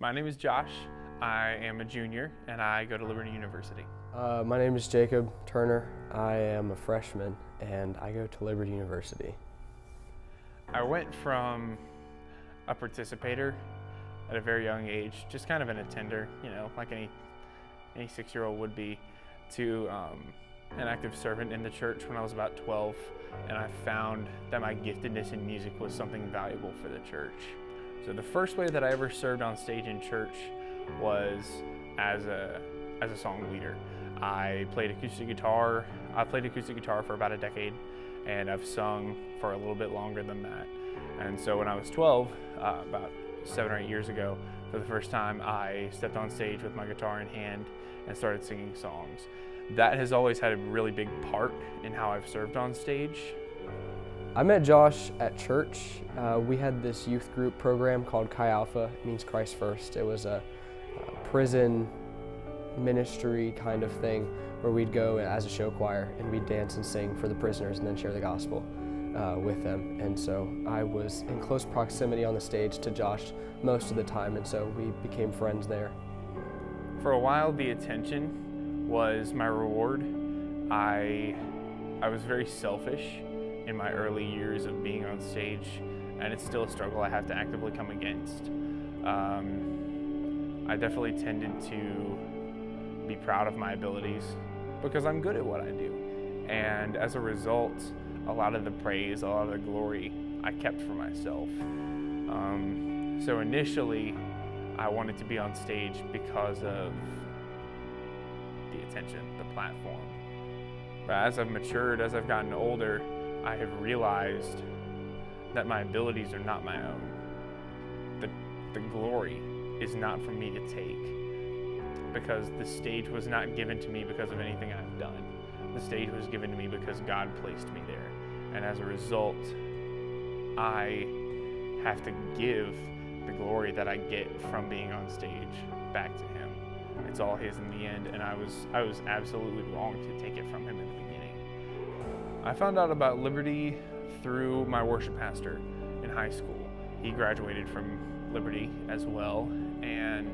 My name is Josh. I am a junior and I go to Liberty University. My name is Jacob Turner. I am a freshman and I go to Liberty University. I went from a participator at a very young age, just kind of an attender, like any 6-year-old would be, to an active servant in the church when I was about 12, and I found that my giftedness in music was something valuable for the church. So the first way that I ever served on stage in church was as a song leader. I played acoustic guitar. I played acoustic guitar for about a decade, and I've sung for a little bit longer than that. And so when I was 12, about 7 or 8 years ago, for the first time, I stepped on stage with my guitar in hand and started singing songs. That has always had a really big part in how I've served on stage. I met Josh at church. We had this youth group program called Chi Alpha. It means Christ First. It was a prison ministry kind of thing where we'd go as a show choir and we'd dance and sing for the prisoners and then share the gospel with them. And so I was in close proximity on the stage to Josh most of the time, and so we became friends there. For a while, the attention was my reward. I was very selfish in my early years of being on stage, and it's still a struggle I have to actively come against. I definitely tended to be proud of my abilities because I'm good at what I do. And as a result, a lot of the praise, a lot of the glory, I kept for myself. So initially, I wanted to be on stage because of the attention, the platform. But as I've matured, as I've gotten older, I have realized that my abilities are not my own. The glory is not for me to take, because the stage was not given to me because of anything I've done. The stage was given to me because God placed me there. And as a result, I have to give the glory that I get from being on stage back to Him. It's all His in the end, and I was absolutely wrong to take it from Him in the beginning. I found out about Liberty through my worship pastor in high school. He graduated from Liberty as well, and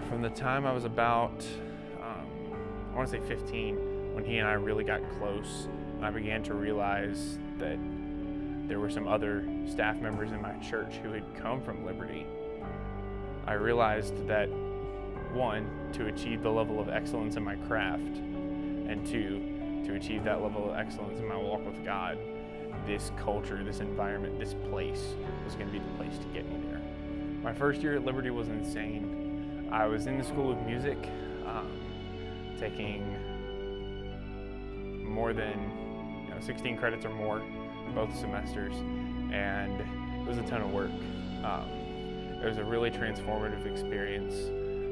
from the time I was about, I want to say 15, when he and I really got close, I began to realize that there were some other staff members in my church who had come from Liberty. I realized that, one, to achieve the level of excellence in my craft, and two, to achieve that level of excellence in my walk with God, this culture, this environment, this place was going to be the place to get me there. My first year at Liberty was insane. I was in the School of Music, taking more than 16 credits or more both semesters, and it was a ton of work. It was a really transformative experience.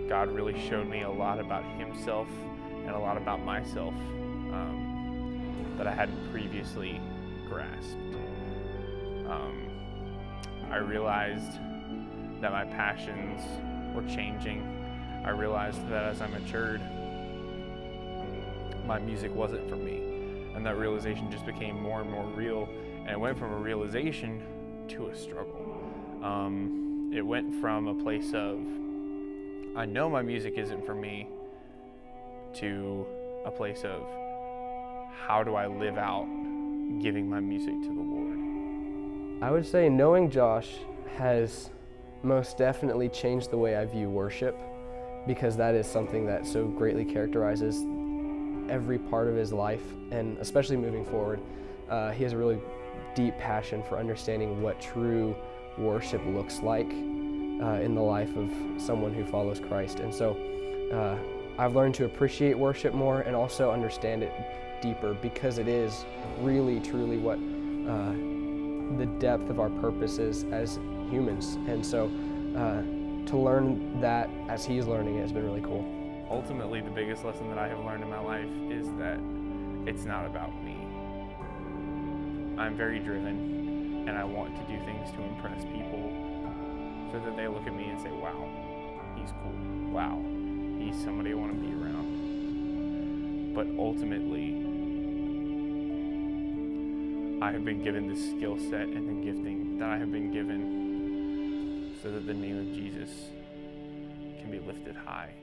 God really showed me a lot about Himself and a lot about myself that I hadn't previously grasped. I realized that my passions were changing. I realized that as I matured, my music wasn't for me. And that realization just became more and more real. And it went from a realization to a struggle. It went from a place of, I know my music isn't for me, to a place of, how do I live out giving my music to the Lord? I would say knowing Josh has most definitely changed the way I view worship, because that is something that so greatly characterizes every part of his life, and especially moving forward. He has a really deep passion for understanding what true worship looks like in the life of someone who follows Christ. And so I've learned to appreciate worship more and also understand it deeper, because it is really, truly what the depth of our purpose is as humans. And so to learn that as he's learning it has been really cool. Ultimately, the biggest lesson that I have learned in my life is that it's not about me. I'm very driven, and I want to do things to impress people so that they look at me and say, wow, he's cool. Wow, he's somebody I want to be around. But ultimately, I have been given this skill set and the gifting that I have been given so that the name of Jesus can be lifted high.